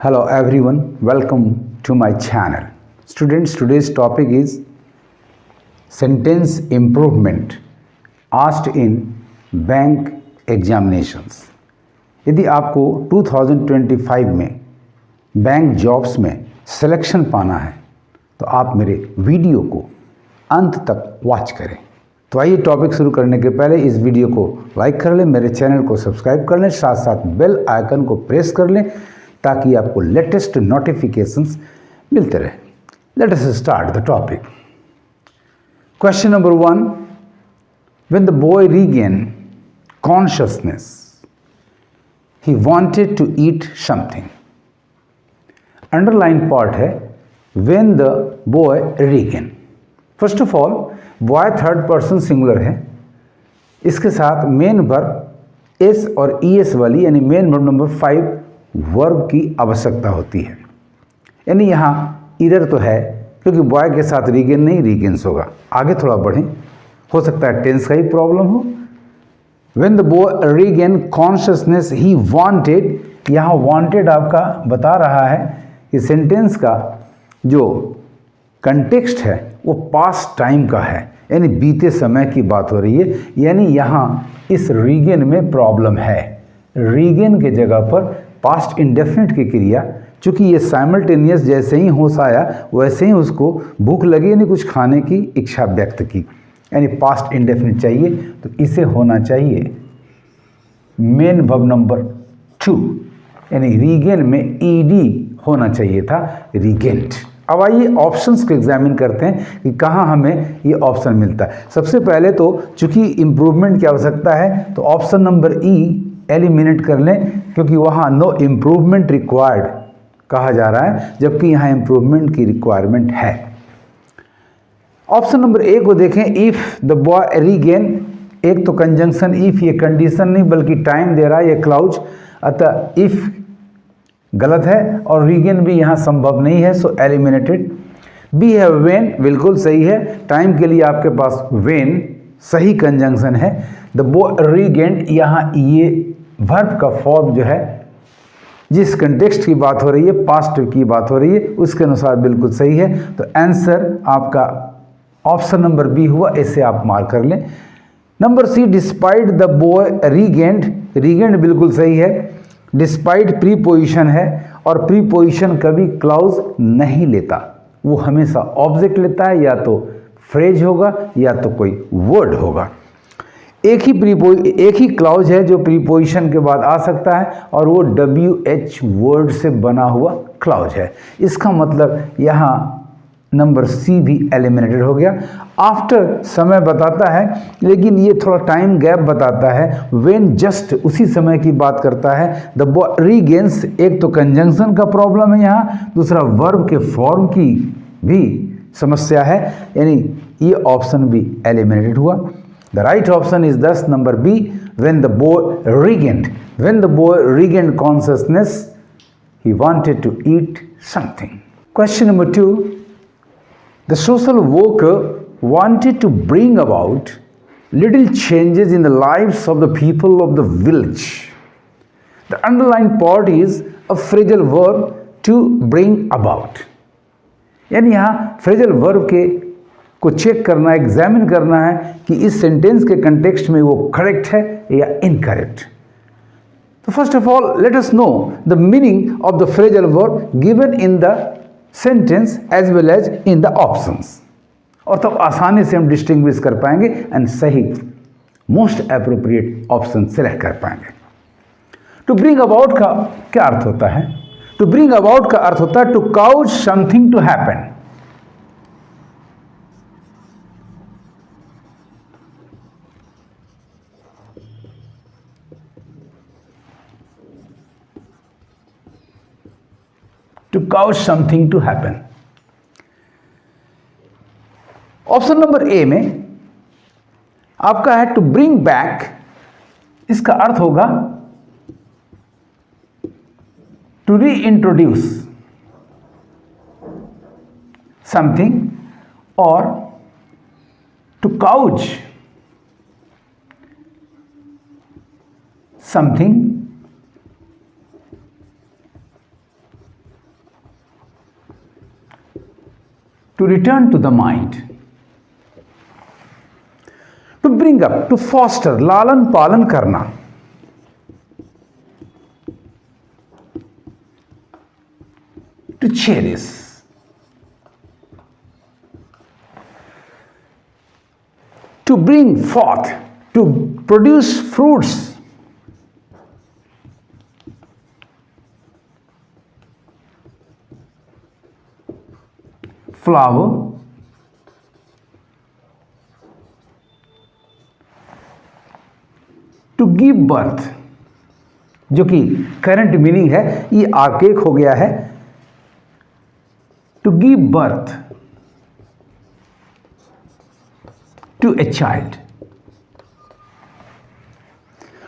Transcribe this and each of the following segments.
Hello everyone, welcome to my channel. Students, today's topic is sentence improvement asked in bank examinations. यदि आपको 2025 में bank jobs में selection पाना है तो आप मेरे वीडियो को अंत तक वॉच करें। तो आइए टॉपिक शुरू करने के पहले इस वीडियो को लाइक कर लें, मेरे चैनल को सब्सक्राइब कर लें, साथ साथ बेल आइकन को प्रेस कर लें ताकि आपको लेटेस्ट नोटिफिकेशंस मिलते रहे। Let us start the topic. Question number 1, when the boy regain consciousness he wanted to eat something. Underline part है when the boy regain. First of all boy third person singular है, इसके साथ main verb S और ES वाली यानी main verb number 5 verb की आवश्यकता होती है। यानी यहाँ इधर तो है क्योंकि बॉय के साथ रीगेन नहीं रीगेन्स होगा। आगे थोड़ा बढ़ें, हो सकता है टेंस का ही प्रॉब्लम हो। When the boy regain consciousness he wanted, यहाँ वांटेड आपका बता रहा है कि सेंटेंस का जो कंटेक्स्ट है वो पास्ट टाइम का है, यानी बीते समय की बात हो रही है। यानी यहाँ इस रीगेन में प्रॉब्लम है। रीगेन के जगह पर पास्ट इंडेफिनिट की क्रिया, चूंकि ये साइमल्टेनियस जैसे ही होश आया वैसे ही उसको भूख लगी यानी कुछ खाने की इच्छा व्यक्त की, यानी पास्ट इंडेफिनिट चाहिए। तो इसे होना चाहिए मेन वर्ब नंबर 2, यानी रीगेन में ईडी होना चाहिए था, रीगेंट। अब आइए ऑप्शंस को एग्जामिन करते हैं कि कहाँ हमें ये ऑप्शन मिलता है। सबसे पहले तो चूंकि इम्प्रूवमेंट की आवश्यकता है तो ऑप्शन नंबर ई एलिमिनेट कर लें, क्योंकि वहाँ नो इम्प्रूवमेंट रिक्वायर्ड कहा जा रहा है, जबकि यहाँ इम्प्रूवमेंट की रिक्वायरमेंट है। ऑप्शन नंबर ए को देखें, इफ द बॉय रीगेन, एक तो कंजंक्शन इफ, ये कंडीशन नहीं बल्कि टाइम दे रहा है, ये क्लाउज, अतः इफ गलत है और रीगेन भी यहाँ संभव नहीं है, सो एलिमिनेटेड। बी है वेन, बिल्कुल सही है, टाइम के लिए आपके पास वेन सही कंजंक्शन है। द बॉय रीगेन, यहाँ ये वर्ब का फॉर्म जो है जिस कंटेक्स्ट की बात हो रही है, पास्ट की बात हो रही है, उसके अनुसार बिल्कुल सही है। तो आंसर आपका ऑप्शन नंबर बी हुआ, इसे आप मार्क कर लें। Number C, despite the boy regained, regained बिल्कुल सही है। डिस्पाइट प्रीपोजिशन है और प्रीपोजिशन कभी क्लाउज नहीं लेता, वो हमेशा ऑब्जेक्ट लेता है, या तो फ्रेज होगा या तो कोई वर्ड होगा। एक ही क्लाउज है जो प्रीपोजिशन के बाद आ सकता है और वो WH वर्ड से बना हुआ क्लाउज है। इसका मतलब यहाँ नंबर सी भी एलिमिनेटेड हो गया। आफ्टर समय बताता है, लेकिन ये थोड़ा टाइम गैप बताता है। व्हेन जस्ट उसी समय की बात करता है। द बॉय रीगेन्स, एक तो कंजंक्शन का प्रॉब्लम है यहाँ, दूसरा वर्ब के फॉर्म की भी समस्या है, यानी ये ऑप्शन भी एलिमिनेटेड हुआ। The right option is thus number B, when the boy regained. When the boy regained consciousness, he wanted to eat something. Question number 2, the social worker wanted to bring about little changes in the lives of the people of the village. The underlined part is a phrasal verb to bring about. यानी यहाँ phrasal verb के को check करना, examine करना है कि इस sentence के कंटेक्स्ट में वो करेक्ट है या इनकरेक्ट। तो first of all let us know the meaning of the phrasal verb given in the sentence as well as in the options, और तब आसानी से हम डिस्टिंग्विश कर पाएंगे एंड सही मोस्ट एप्रोप्रिएट ऑप्शन सेलेक्ट कर पाएंगे। टू ब्रिंग अबाउट का क्या अर्थ होता है? टू ब्रिंग अबाउट का अर्थ होता है to cause something to happen. To cause something to happen. Option number A में आपका है टू ब्रिंग बैक, इसका अर्थ होगा टू री इंट्रोड्यूस समथिंग और to cause something to return to the mind, to bring up, to foster, लालन पालन करना, to cherish, to bring forth, to produce fruits, flower, to give birth, जो कि current meaning है, ये archaic हो गया है, to give birth to a child,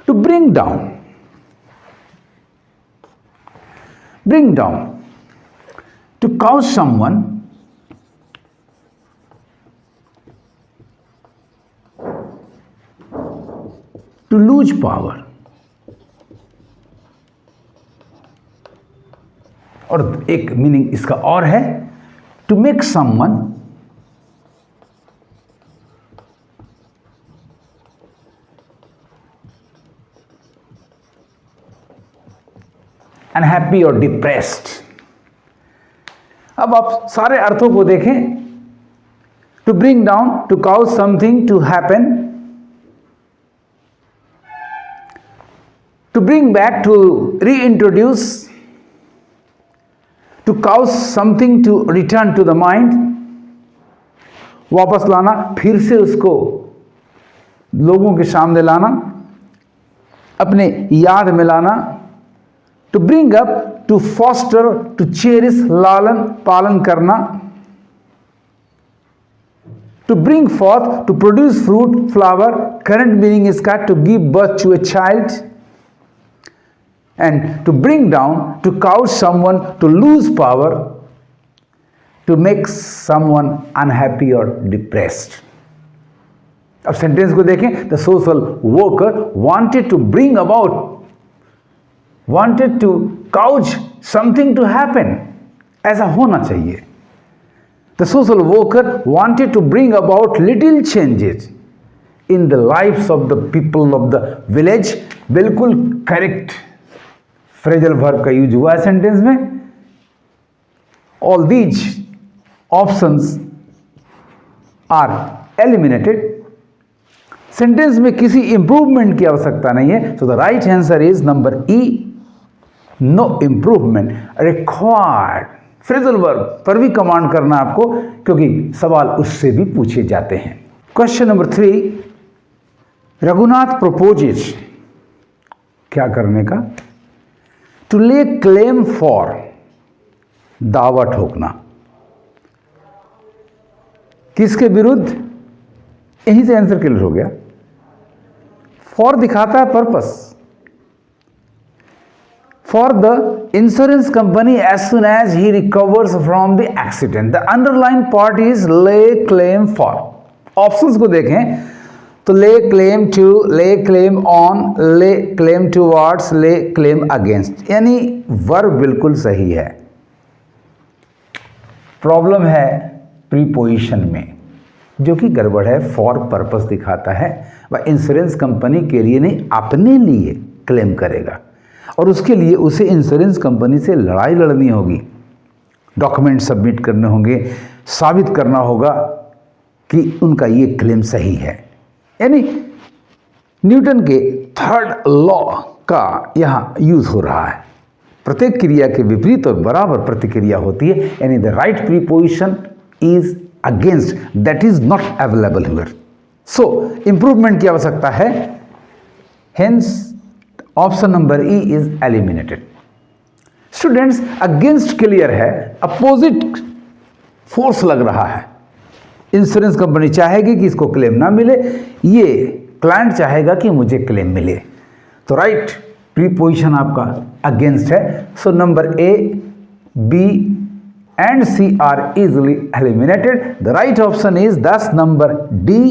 to bring down, to cause someone, to lose power, और एक मीनिंग इसका और है, to make someone unhappy or depressed। अब आप सारे अर्थों को देखें, to bring down, to cause something to happen, to bring back, to reintroduce, to cause something to return to the mind, वापस लाना, फिर से उसको लोगों के सामने लाना, अपने याद में लाना, to bring up, to foster, to cherish, लालन पालन करना, to bring forth, to produce fruit, flower, current meaning इसका to give birth to a child, and to bring down, to cause someone to lose power, to make someone unhappy or depressed। अब sentence को देखें, the social worker wanted to bring about, wanted to cause something to happen, ऐसा होना चाहिए। The social worker wanted to bring about little changes in the lives of the people of the village। बिल्कुल correct phrasal verb का use हुआ है sentence में। All these options are eliminated. Sentence में किसी इंप्रूवमेंट की आवश्यकता नहीं है, so the right answer is number E, no improvement required. Phrasal verb पर भी कमांड करना आपको, क्योंकि सवाल उससे भी पूछे जाते हैं। क्वेश्चन नंबर 3, रघुनाथ प्रोपोजेज, क्या करने का? टू ले क्लेम फॉर, दावा ठोकना। किसके विरुद्ध? यहीं से आंसर क्लियर हो गया। फॉर दिखाता है purpose, for the insurance company as soon as he recovers from the accident. The underline part is lay claim for. Options को देखें तो lay claim to, lay claim on, lay claim towards, lay claim against, यानी verb बिल्कुल सही है। Problem है preposition में, जो कि गड़बड़ है। फॉर पर्पस दिखाता है, वह इंश्योरेंस कंपनी के लिए नहीं, अपने लिए क्लेम करेगा, और उसके लिए उसे इंश्योरेंस कंपनी से लड़ाई लड़नी होगी, डॉक्यूमेंट सबमिट करने होंगे, साबित करना होगा कि उनका ये क्लेम सही है। यानी न्यूटन के थर्ड लॉ का यहाँ यूज हो रहा है। प्रत्येक क्रिया के विपरीत और बराबर प्रतिक्रिया होती है, यानी the right preposition is against, that is not available here. So improvement की आवश्यकता है, hence option number E is eliminated. Students, against clear है, अपोजिट फोर्स लग रहा है। इंश्योरेंस कंपनी चाहेगी कि इसको क्लेम ना मिले, ये क्लाइंट चाहेगा कि मुझे क्लेम मिले, तो राइट प्रीपोजिशन आपका अगेंस्ट है। So number A, B and C are easily eliminated. The right option is this number D,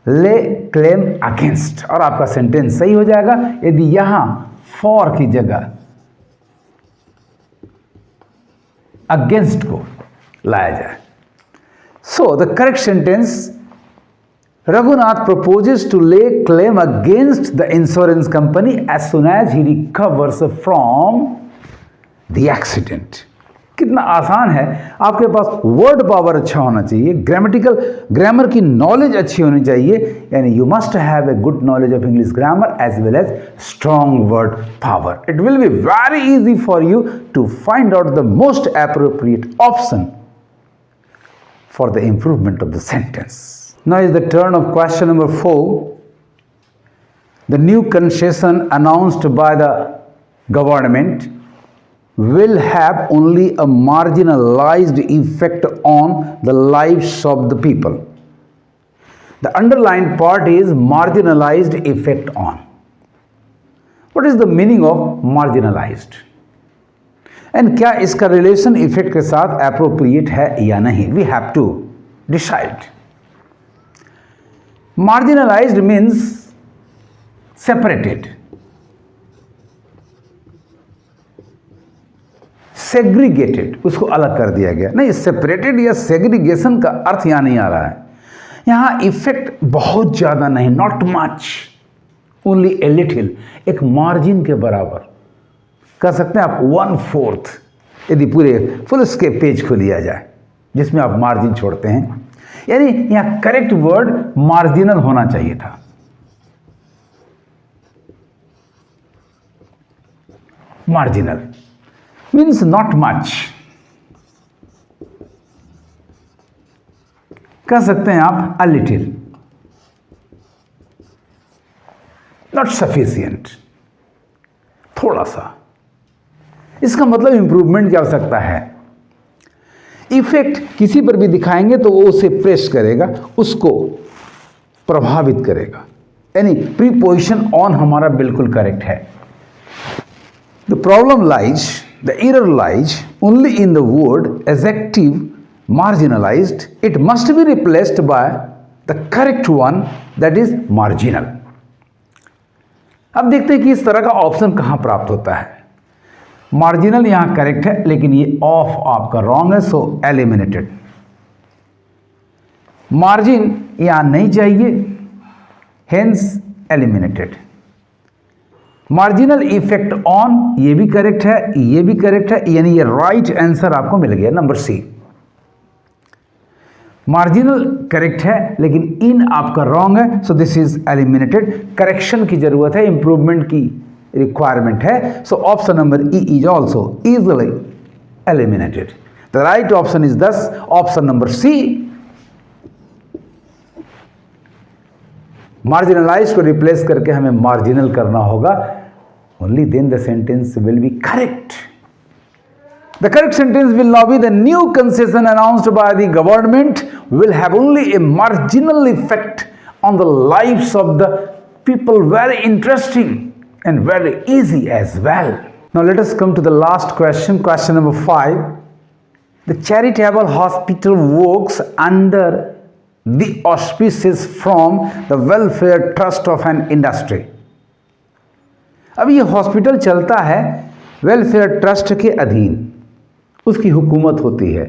lay claim against, और आपका सेंटेंस सही हो जाएगा यदि यहां फॉर की जगह अगेंस्ट को लाया जाए। So the correct sentence, Raghunath proposes to lay claim against the insurance company as soon as he recovers from the accident. कितना आसान है, आपके पास वर्ड पावर अच्छा होना चाहिए, ग्रामर की नॉलेज अच्छी होनी चाहिए, यानी you must have a good knowledge of English grammar as well as strong word power. It will be very easy for you to find out the most appropriate option for the improvement of the sentence. Now is the turn of question number 4. The new concession announced by the government will have only a marginalized effect on the lives of the people. The underlined part is marginalized effect on. What is the meaning of marginalized? And क्या इसका relation effect के साथ appropriate है या नहीं, we have to decide. Marginalised means separated, segregated, उसको अलग कर दिया गया. नहीं, सेपरेटेड या सेग्रीगेशन का अर्थ यहां नहीं आ रहा है. यहां इफेक्ट बहुत ज्यादा नहीं, not much, only a little, एक मार्जिन के बराबर कर सकते हैं आप 1/4, यदि पूरे फुल स्केप पेज को लिया जाए जिसमें आप मार्जिन छोड़ते हैं. यानी यहां करेक्ट वर्ड मार्जिनल होना चाहिए था. मार्जिनल मीन्स नॉट मच, कह सकते हैं आप अ लिटिल, नॉट सफिशिएंट, थोड़ा सा. इसका मतलब इंप्रूवमेंट की आवश्यकता है. इफेक्ट किसी पर भी दिखाएंगे तो वो उसे प्रेस करेगा, उसको प्रभावित करेगा. यानी प्रीपोजिशन ऑन हमारा बिल्कुल करेक्ट है. The problem lies, the error lies only in the word adjective marginalised. It must be replaced by the correct one, that is marginal. अब देखते हैं कि इस तरह का ऑप्शन कहां प्राप्त होता है. मार्जिनल यहां करेक्ट है, लेकिन ये ऑफ आपका रॉन्ग है, सो एलिमिनेटेड. मार्जिन यहां नहीं चाहिए, hence eliminated. Marginal effect on, ये भी करेक्ट है, ये भी करेक्ट है, यानी ये राइट आंसर आपको मिल गया, नंबर सी. मार्जिनल करेक्ट है, लेकिन इन आपका रॉन्ग है, so this is eliminated. Correction की जरूरत है, इंप्रूवमेंट की रिक्वायरमेंट है, so option number E is also easily eliminated. The right option is this option number C. Marginalise को रिप्लेस करके हमें मार्जिनल करना होगा, only then the sentence will be correct. The correct sentence will now be: the new concession announced by the government will have only a marginal effect on the lives of the people. Very interesting and very easy as well. Now let us come to the last question, question number 5. The charitable hospital works under the auspices from the welfare trust of an industry. अब ये hospital चलता है welfare trust के अधीन, उसकी हुकूमत होती है,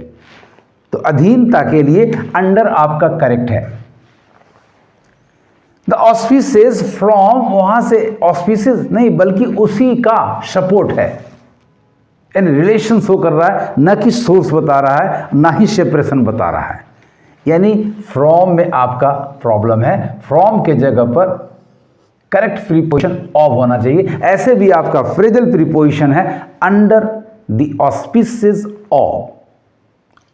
तो अधीनता के लिए अंडर आपका करेक्ट है. द ऑस्पिसेस फ्रॉम, वहां से ऑस्पिसेस नहीं बल्कि उसी का सपोर्ट है, यानी रिलेशन शो कर रहा है, न कि सोर्स बता रहा है, ना ही सेपरेशन बता रहा है. यानी फ्रॉम में आपका प्रॉब्लम है, फ्रॉम के जगह पर करेक्ट प्रीपोजिशन ऑफ होना चाहिए. ऐसे भी आपका फ्रेजल प्रीपोजिशन है अंडर द ऑस्पिसेस ऑफ.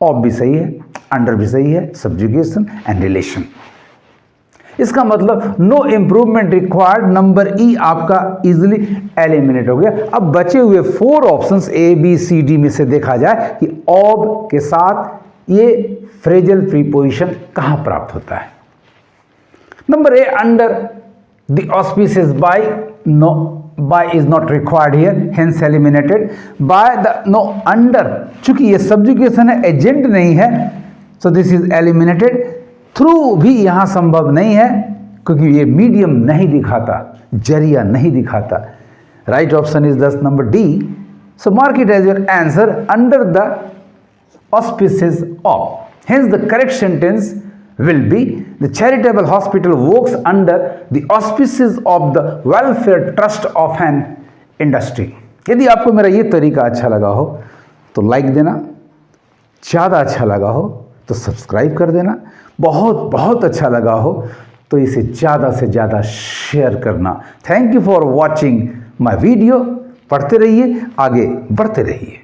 ऑफ भी सही है, अंडर भी सही है, सब्जुगेशन एंड रिलेशन. इसका मतलब no improvement required, number E आपका इजिली एलिमिनेट हो गया. अब बचे हुए 4 options A B C D में से देखा जाए कि ऑब के साथ ये फ्रेजल प्रीपोजिशन कहां प्राप्त होता है. Number A under the auspices by, no by is not required here, hence eliminated. By the, no, under, चूंकि ये subjugation है, एजेंट नहीं है, so this is eliminated. Through भी यहां संभव नहीं है क्योंकि ये मीडियम नहीं दिखाता, जरिया नहीं दिखाता. Right option is thus number D. So mark it as your answer under the auspices of. Hence, the correct sentence will be the charitable hospital works under the auspices of the welfare trust of an industry. यदि आपको मेरा ये तरीका अच्छा लगा हो तो like देना, ज़्यादा अच्छा लगा हो तो सब्सक्राइब कर देना, बहुत बहुत अच्छा लगा हो तो इसे ज़्यादा से ज़्यादा शेयर करना. Thank you for watching my video. पढ़ते रहिए, आगे बढ़ते रहिए.